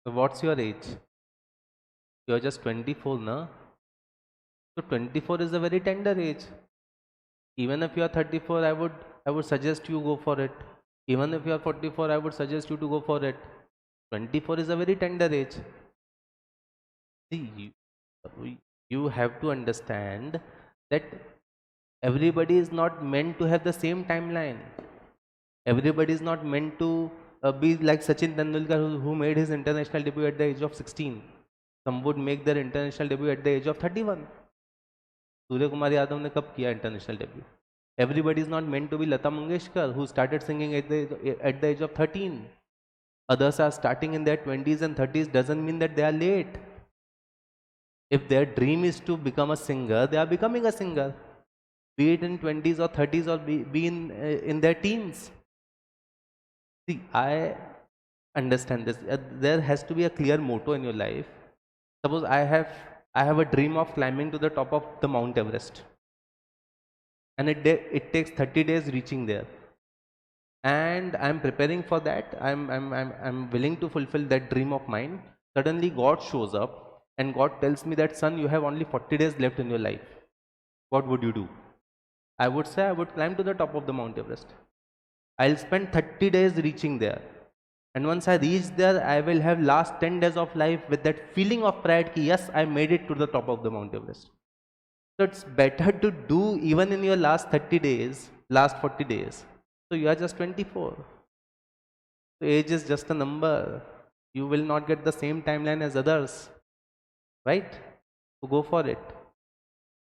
So what's your age? You're just 24, na? So 24 is a very tender age. Even if you are 34, I would suggest you go for it. Even if you are 44, I would suggest you to go for it. 24 is a very tender age. See, you have to understand that everybody is not meant to have the same timeline. Everybody is not meant to be like Sachin Tendulkar, who made his international debut at the age of 16. Some would make their international debut at the age of 31. Surya Kumar Yadav ने कब किया international debut? Everybody is not meant to be Lata Mangeshkar, who started singing at the age of 13. Others are starting in their 20s and 30s, doesn't mean that they are late. If their dream is to become a singer, they are becoming a singer, be it in 20s or 30s or be in their teens. See, I understand this. There has to be a clear motto in your life. Suppose I have a dream of climbing to the top of the Mount Everest, and it takes 30 days reaching there, and I'm preparing for that. I'm willing to fulfill that dream of mine. Suddenly God shows up and God tells me that, son, you have only 40 days left in your life. What would you do? I would say I would climb to the top of the Mount Everest. I'll spend 30 days reaching there, and once I reach there, I will have last 10 days of life with that feeling of pride ki yes, I made it to the top of the Mount Everest. So it's better to do even in your last 30 days, last 40 days. So you are just 24. So age is just a number. You will not get the same timeline as others, right? So go for it.